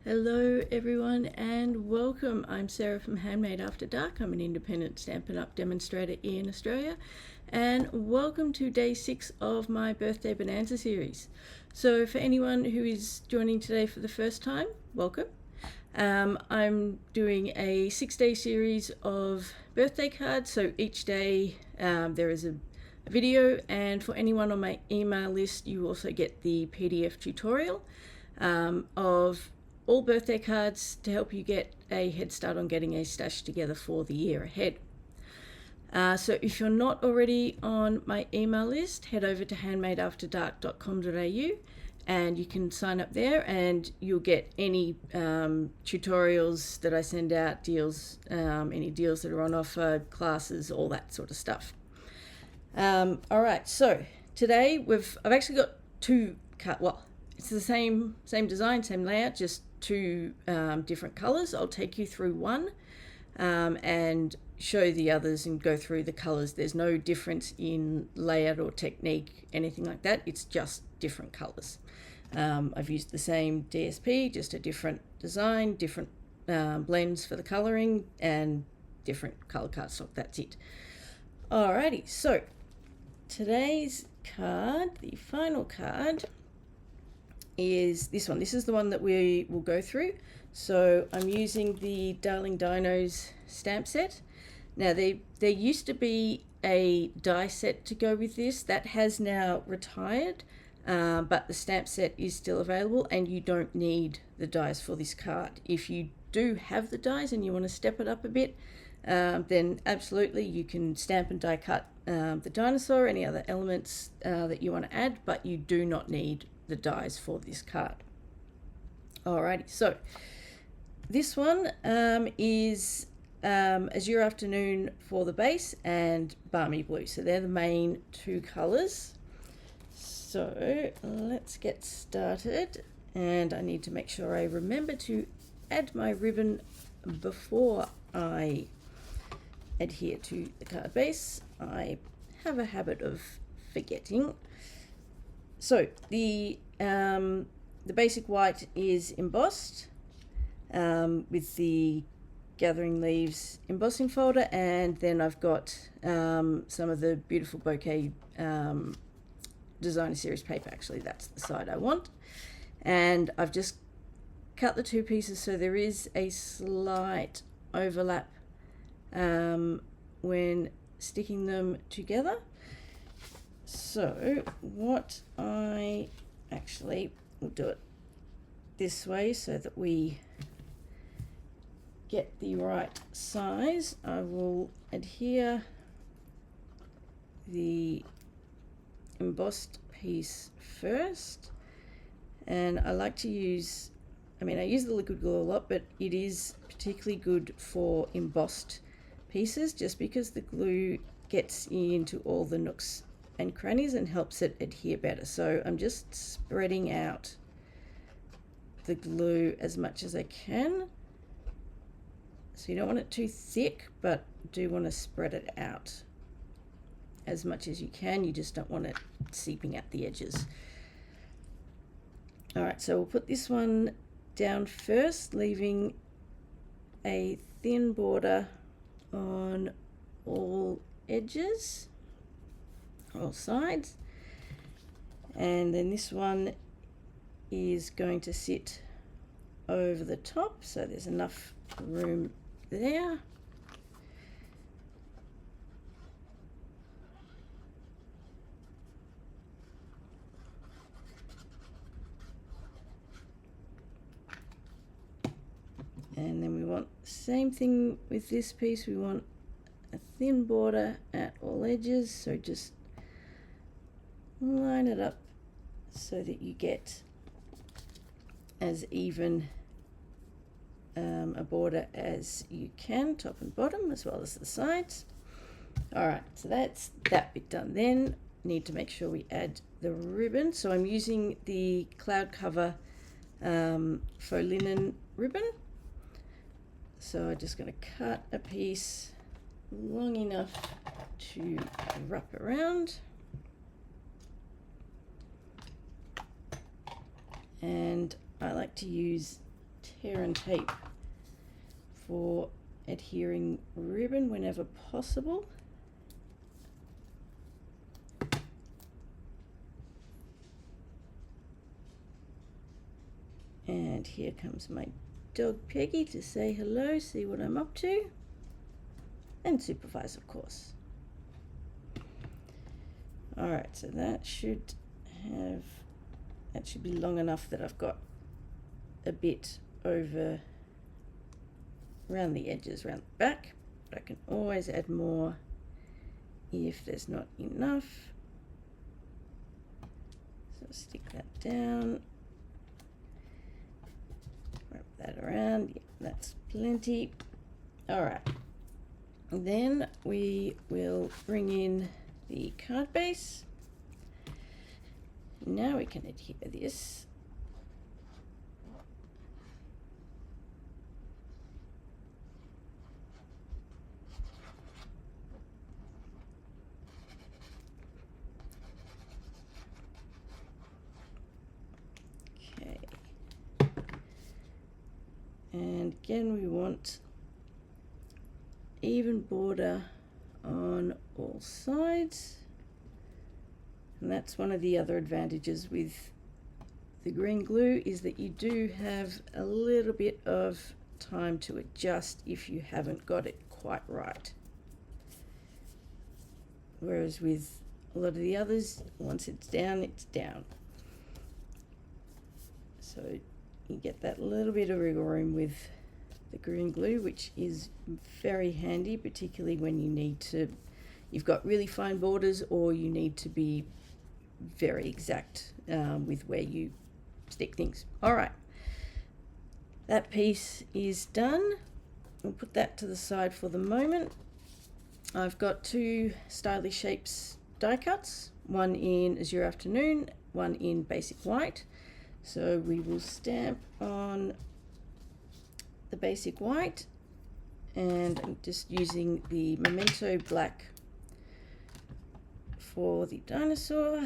Hello everyone and welcome. I'm Sarah from Handmade After Dark. I'm an independent Stampin' Up! Demonstrator in Australia, and welcome to day 6 of my Birthday Bonanza series. So for anyone who is joining today for the first time, welcome. I'm doing a 6-day series of birthday cards, so each day there is a video, and for anyone on my email list you also get the PDF tutorial of all birthday cards to help you get a head start on getting a stash together for the year ahead. So if you're not already on my email list, head over to handmadeafterdark.com.au and you can sign up there, and you'll get any tutorials that I send out, deals, any deals that are on offer, classes, all that sort of stuff. All right, so today I've actually got two it's the same design, same layout, just two different colors. I'll take you through one and show the others and go through the colors. There's no difference in layout or technique, anything like that. It's just different colors. I've used the same DSP, just a different design, different blends for the coloring, and different color cardstock. That's it. Alrighty, so today's card, the final card, is this one. This is the one that we will go through. So I'm using the Darling Dinos stamp set. Now there used to be a die set to go with this. That has now retired, but the stamp set is still available, and you don't need the dies for this card. If you do have the dies and you want to step it up a bit, then absolutely you can stamp and die cut the dinosaur, any other elements that you want to add, but you do not need the dies for this card. Alrighty, so this one is Azure Afternoon for the base and Balmy Blue. So they're the main two colors. So let's get started, and I need to make sure I remember to add my ribbon before I adhere to the card base. I have a habit of forgetting. So the basic white is embossed with the Gathering Leaves embossing folder, and then I've got some of the beautiful bouquet designer series paper. Actually, that's the side I want, and I've just cut the two pieces so there is a slight overlap when sticking them together. So what I actually will do it this way so that we get the right size. I will adhere the embossed piece first, and I like to use, I use the liquid glue a lot, but it is particularly good for embossed pieces just because the glue gets into all the nooks and crannies and helps it adhere better. So I'm just spreading out the glue as much as I can. So you don't want it too thick, but do want to spread it out as much as you can. You just don't want it seeping at the edges. All right, so we'll put this one down first, leaving a thin border on all edges, all sides, and then this one is going to sit over the top, so there's enough room there. And then we want the same thing with this piece. We want a thin border at all edges, so just line it up so that you get as even a border as you can, top and bottom, as well as the sides. All right, so that's that bit done. Then need to make sure we add the ribbon. So I'm using the Cloud Cover faux linen ribbon. So I'm just going to cut a piece long enough to wrap around, and I like to use tear and tape for adhering ribbon whenever possible. And here comes my dog Peggy to say hello, see what I'm up to, and supervise, of course. Alright, so that should be long enough that I've got a bit over around the edges, around the back, but I can always add more if there's not enough. So stick that down, wrap that around. Yeah, that's plenty. Alright, then we will bring in the card base. Now we can adhere this. Okay. And again, we want even border on all sides. And that's one of the other advantages with the green glue, is that you do have a little bit of time to adjust if you haven't got it quite right. Whereas with a lot of the others, once it's down, it's down. So you get that little bit of wiggle room with the green glue, which is very handy, particularly when you've got really fine borders, or you need to be very exact with where you stick things. Alright, that piece is done. We'll put that to the side for the moment. I've got two Stylish Shapes die cuts, one in Azure Afternoon, one in Basic White. So we will stamp on the Basic White, and I'm just using the Memento Black for the dinosaur,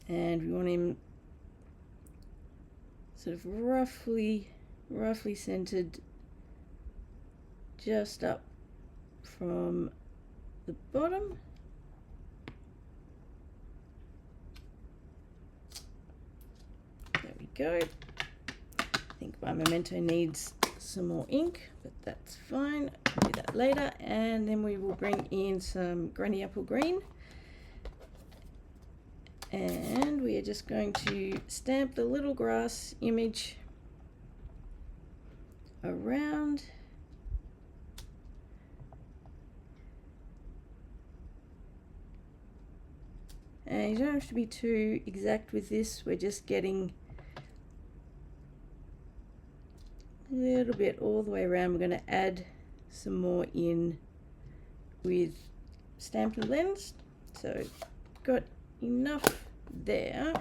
and we want him sort of roughly centered just up from the bottom. There we go. I think my Memento needs some more ink, but that's fine. I'll do that later. And then we will bring in some Granny Apple Green, and we are just going to stamp the little grass image around. And you don't have to be too exact with this. We're just getting a little bit all the way around. We're going to add some more in with Stampin' Blends. So got enough there.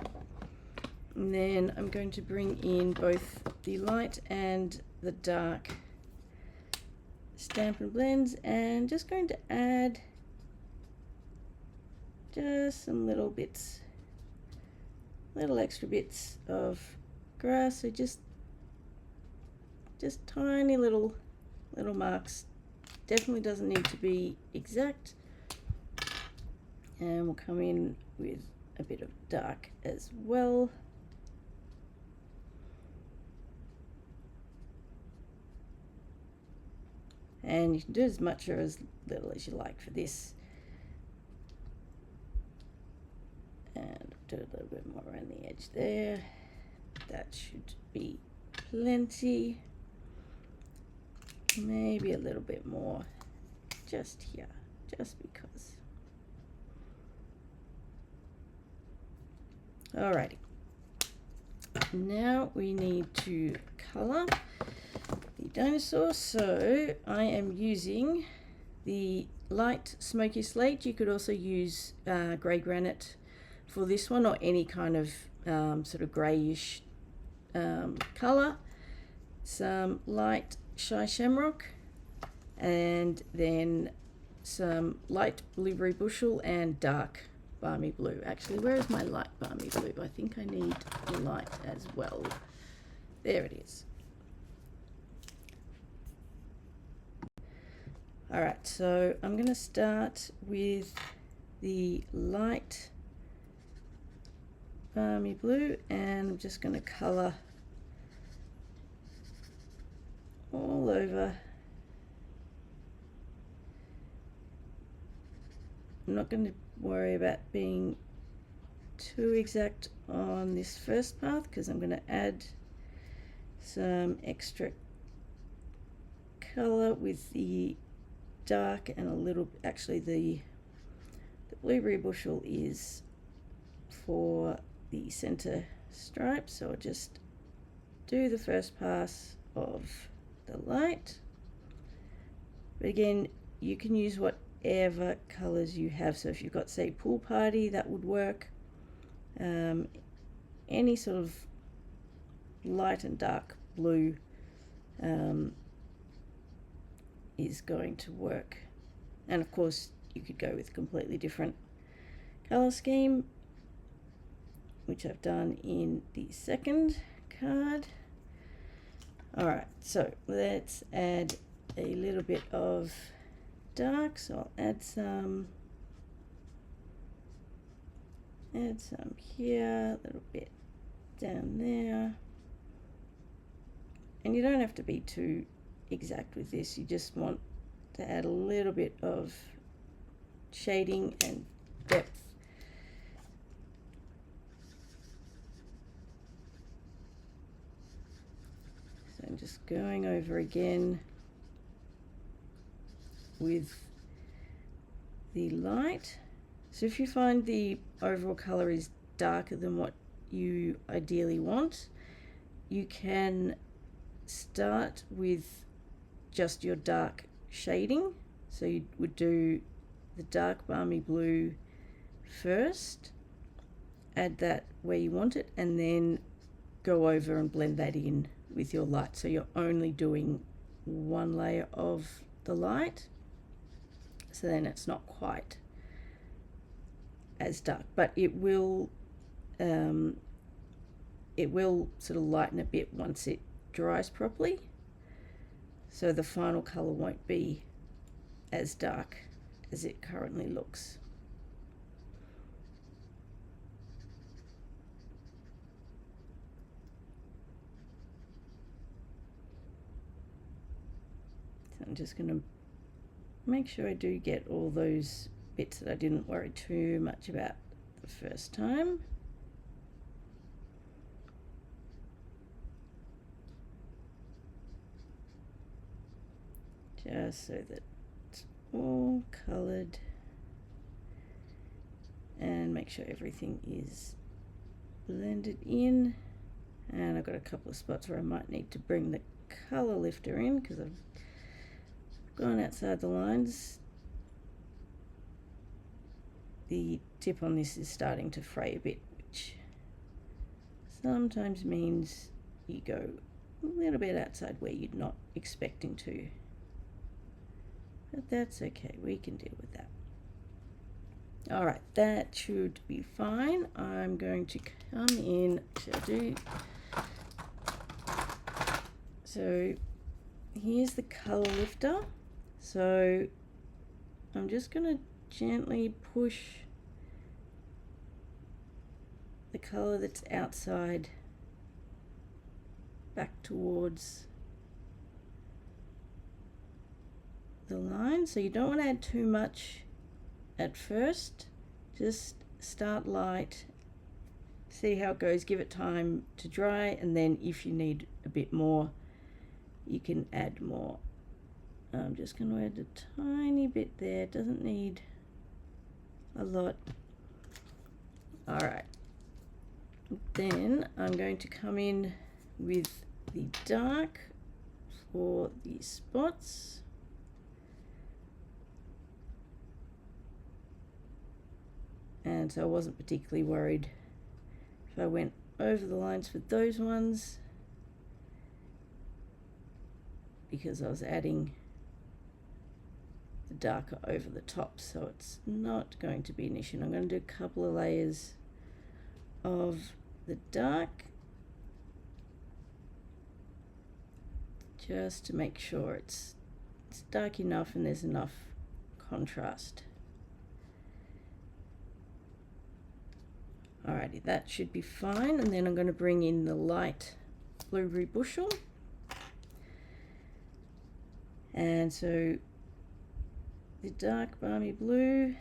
And then I'm going to bring in both the light and the dark Stampin' Blends, and just going to add just some little bits, little extra bits of grass. So just tiny little marks. Definitely doesn't need to be exact. And we'll come in with a bit of dark as well. And you can do as much or as little as you like for this. And do a little bit more around the edge there. That should be plenty. Maybe a little bit more just here, just because. Alrighty. Now we need to colour the dinosaur. So I am using the light smoky slate. You could also use grey granite for this one, or any kind of sort of greyish colour. Some light shy shamrock, and then some light blueberry bushel and dark balmy blue. Actually, where is my light balmy blue? I think I need light as well. There it is. Alright, so I'm going to start with the light balmy blue, and I'm just going to colour all over. I'm not going to worry about being too exact on this first path because I'm going to add some extra colour with the dark and a little, actually the blueberry bushel is for the center stripe, so I'll just do the first pass of the light. But again, you can use whatever colors you have. So if you've got, say, pool party, that would work. Any sort of light and dark blue is going to work. And of course you could go with a completely different color scheme, which I've done in the second card. Alright, so let's add a little bit of dark, so I'll add some here, a little bit down there. And you don't have to be too exact with this, you just want to add a little bit of shading and depth. So I'm just going over again with the light. So if you find the overall color is darker than what you ideally want, you can start with just your dark shading. So you would do the dark balmy blue first, add that where you want it, and then go over and blend that in with your light. So you're only doing one layer of the light, so then it's not quite as dark, but it will sort of lighten a bit once it dries properly, so the final color won't be as dark as it currently looks. So I'm just going to make sure I do get all those bits that I didn't worry too much about the first time. Just so that it's all coloured, and make sure everything is blended in. And I've got a couple of spots where I might need to bring the colour lifter in because I've gone outside the lines. The tip on this is starting to fray a bit, which sometimes means you go a little bit outside where you're not expecting to. But that's okay, we can deal with that. Alright, that should be fine. I'm going to come in, so here's the color lifter. So I'm just going to gently push the color that's outside back towards the line. So you don't want to add too much at first, just start light, see how it goes, give it time to dry, and then if you need a bit more you can add more. I'm just going to add a tiny bit there, it doesn't need a lot. Alright, then I'm going to come in with the dark for the spots. And so I wasn't particularly worried if I went over the lines for those ones, because I was adding the darker over the top, so it's not going to be an issue. And I'm going to do a couple of layers of the dark just to make sure it's dark enough and there's enough contrast. Alrighty, that should be fine. And then I'm going to bring in the light blueberry bushel. And so the dark balmy blue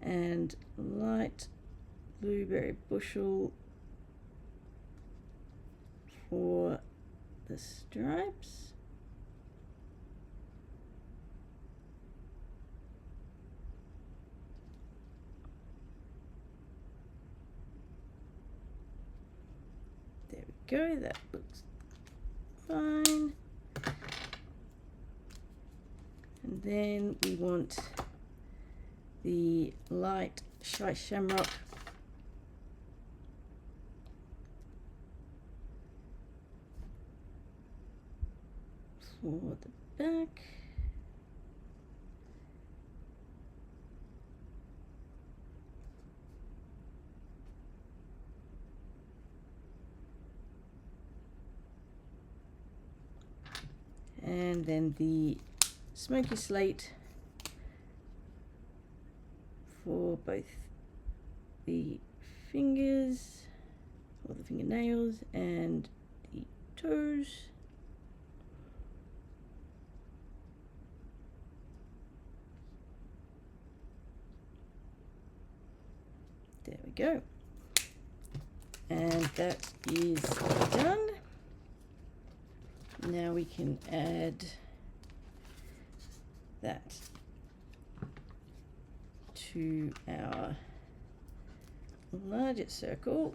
and light blueberry bushel for the stripes. There we go, that looks fine. And then we want the light shamrock for the back. And then the smoky slate for both the fingers, or the fingernails, and the toes. There we go. And that is done. Now we can add that to our larger circle.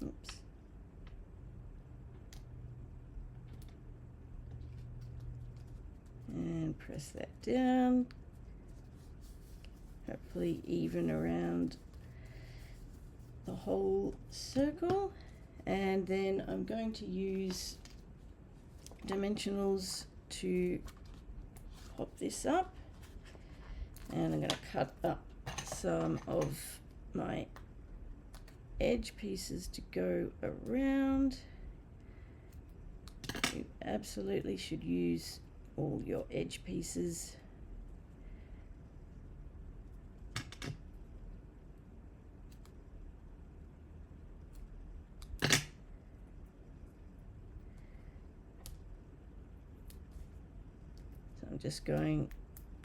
Oops. And press that down. Hopefully even around the whole circle. And then I'm going to use dimensionals to pop this up. And I'm going to cut up some of my edge pieces to go around. You absolutely should use all your edge pieces. So I'm just going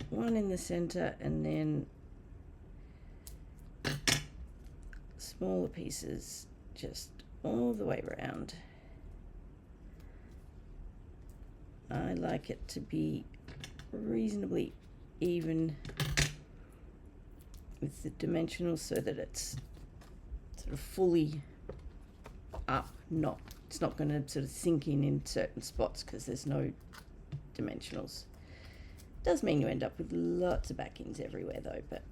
one in the center and then smaller pieces just all the way around. I like it to be reasonably even with the dimensionals so that it's sort of fully up, it's not going to sort of sink in certain spots because there's no dimensionals. Does mean you end up with lots of back-ends everywhere though, but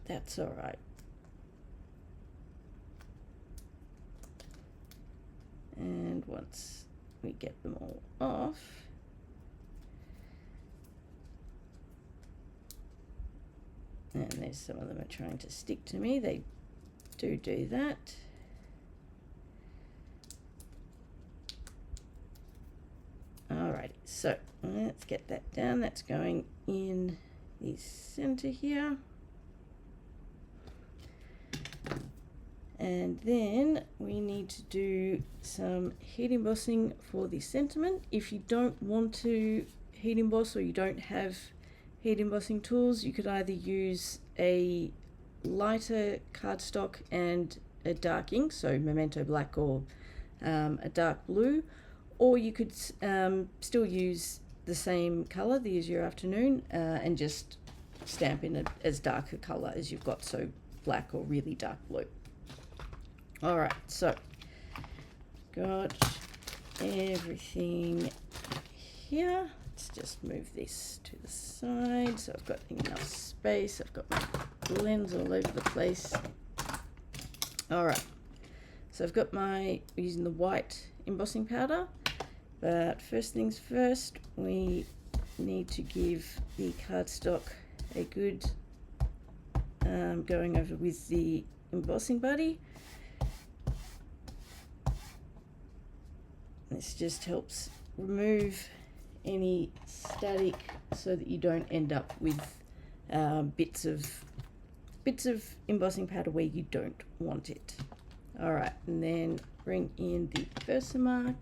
that's all right. And once we get them all off, and there's some of them are trying to stick to me, they do that. Alrighty, so let's get that down. That's going in the center here. And then we need to do some heat embossing for the sentiment. If you don't want to heat emboss or you don't have heat embossing tools, you could either use a lighter cardstock and a dark ink, so Memento Black or a dark blue, or you could still use the same color, the Azure Afternoon, and just stamp in it as dark a color as you've got, so black or really dark blue. All right, so got everything here. Let's just move this to the side so I've got enough space. I've got my blends all over the place. All right, so I've got using the white embossing powder, but first things first, we need to give the cardstock a good going over with the embossing buddy. This just helps remove any static so that you don't end up with bits of embossing powder where you don't want it. All right, and then bring in the Versamark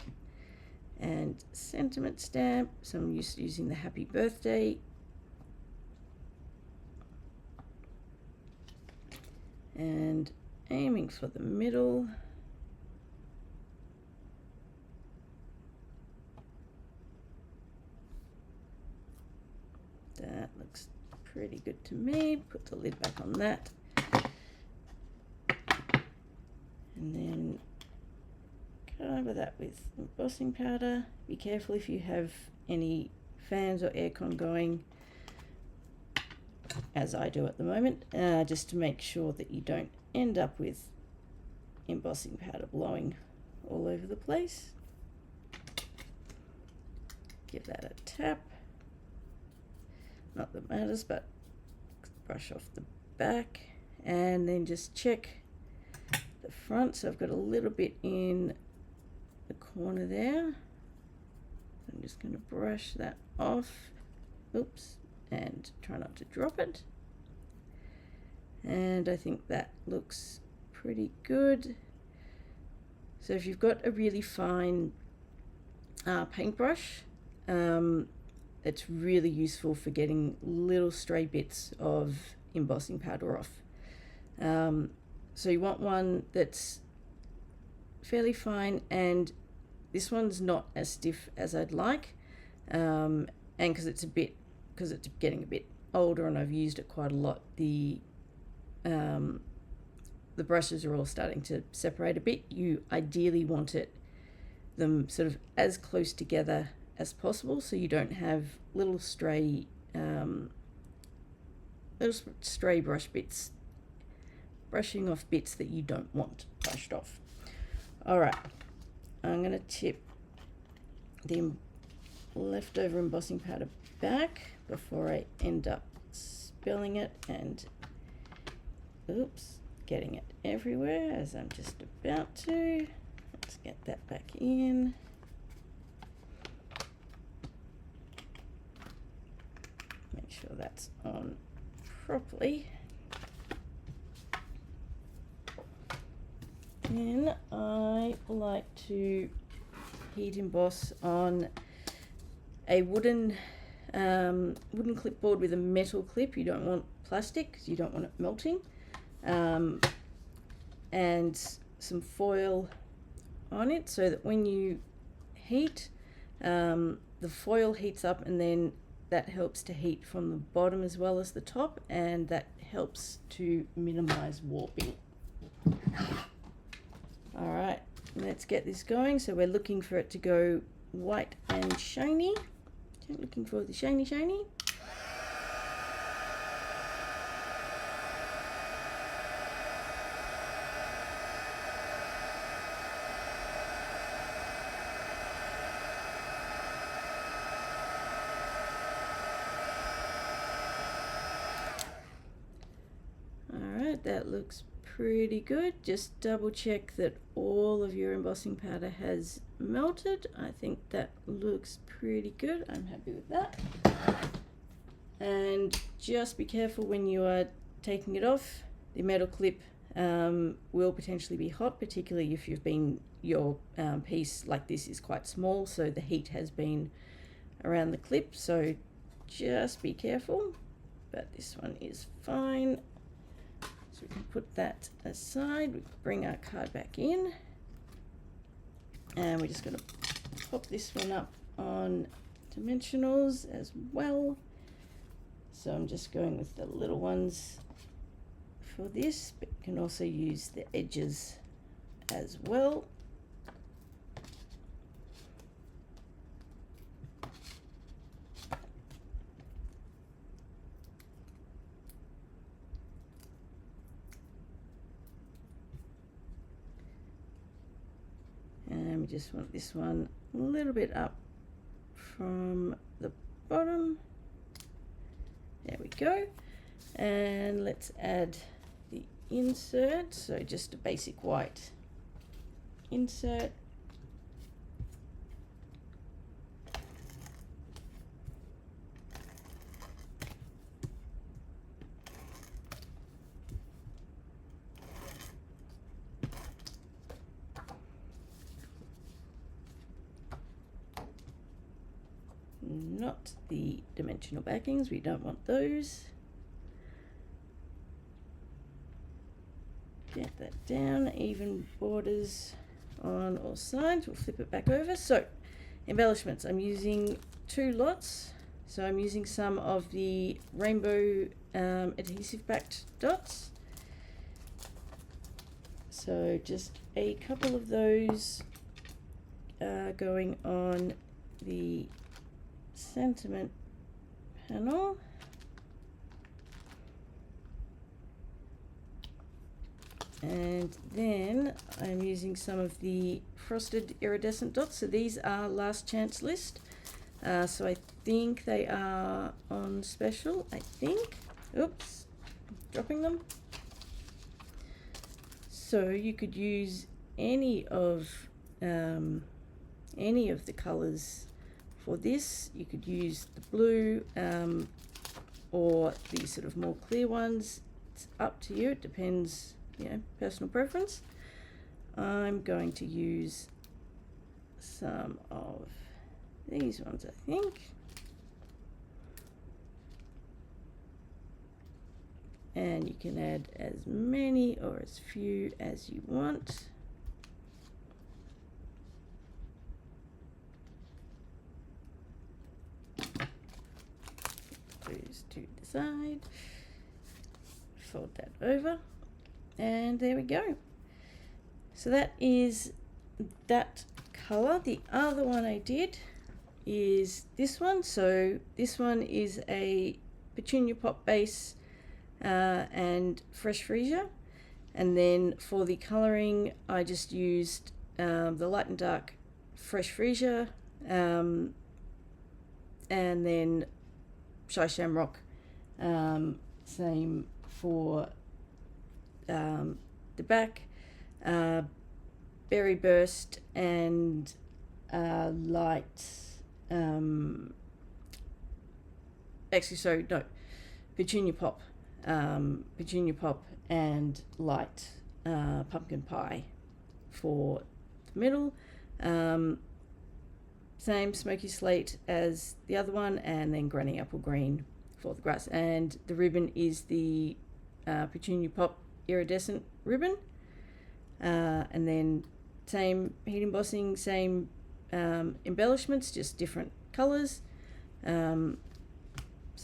and sentiment stamp. So I'm used to using the happy birthday. And aiming for the middle. That looks pretty good to me. Put the lid back on that. And then cover that with embossing powder. Be careful if you have any fans or aircon going, as I do at the moment, just to make sure that you don't end up with embossing powder blowing all over the place. Give that a tap. Not that it matters, but brush off the back and then just check the front. So I've got a little bit in the corner there. I'm just going to brush that off. Oops. And try not to drop it. And I think that looks pretty good. So if you've got a really fine paintbrush, it's really useful for getting little stray bits of embossing powder off. So you want one that's fairly fine, and this one's not as stiff as I'd like, and because it's getting a bit older and I've used it quite a lot, the brushes are all starting to separate a bit. You ideally want them sort of as close together as possible, so you don't have little stray brush bits brushing off bits that you don't want brushed off. All right, I'm going to tip the leftover embossing powder back before I end up spilling it and getting it everywhere, as I'm just about to. Let's get that back in. Make sure that's on properly. Then I like to heat emboss on a wooden clipboard with a metal clip. You don't want plastic because you don't want it melting, and some foil on it so that when you heat, the foil heats up, and then that helps to heat from the bottom as well as the top, and that helps to minimize warping. All right, let's get this going. So we're looking for it to go white and shiny. Looking for the shiny. All right, that looks pretty good. Just double check that all of your embossing powder has melted. I think that looks pretty good. I'm happy with that. And just be careful when you are taking it off. The metal clip will potentially be hot, particularly if your piece like this is quite small, so the heat has been around the clip, so just be careful. But this one is fine. So we can put that aside. We bring our card back in, and we're just going to pop this one up on dimensionals as well. So I'm just going with the little ones for this, but you can also use the edges as well. we just want this one a little bit up from the bottom. There we go. And let's add the insert. So just a basic white insert. Not the dimensional backings, we don't want those. Get that down, even borders on all sides. We'll flip it back over. So embellishments, I'm using 2 lots. So I'm using some of the rainbow adhesive backed dots. So just a couple of those going on the sentiment panel. And then I'm using some of the frosted iridescent dots. So these are last chance list. So I think they are on special, I think. Oops, dropping them. So you could use any of the colors for this. You could use the blue or the sort of more clear ones. It's up to you, it depends, personal preference. I'm going to use some of these ones, I think. And you can add as many or as few as you want. Those to the side. Fold that over. And there we go. So that is that color. The other one I did is this one. So this one is a Petunia Pop base and fresh freesia. And then for the coloring, I just used the light and dark fresh freesia, and then Shy Shamrock. Same for the back, Berry Burst and light. Petunia Pop. Petunia Pop and light pumpkin pie for the middle. Same smoky slate as the other one, and then granny apple green for the grass. And the ribbon is the Petunia Pop iridescent ribbon. And then same heat embossing, same embellishments, just different colours. So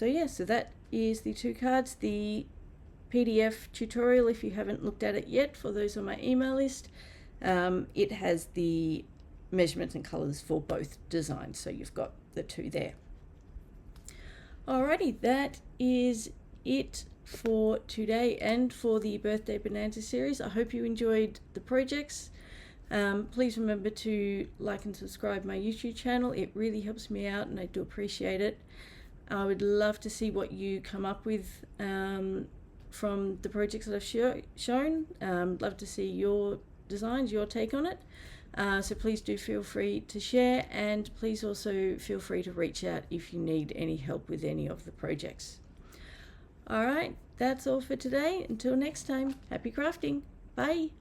that is the 2 cards. The PDF tutorial, if you haven't looked at it yet, for those on my email list, it has the measurements and colours for both designs, so you've got the 2 there. Alrighty, that is it for today and for the Birthday Bonanza series. I hope you enjoyed the projects. Please remember to like and subscribe my YouTube channel. It really helps me out and I do appreciate it. I would love to see what you come up with from the projects that I've shown. Love to see your designs, your take on it. So please do feel free to share, and please also feel free to reach out if you need any help with any of the projects. Alright, that's all for today. Until next time, happy crafting. Bye.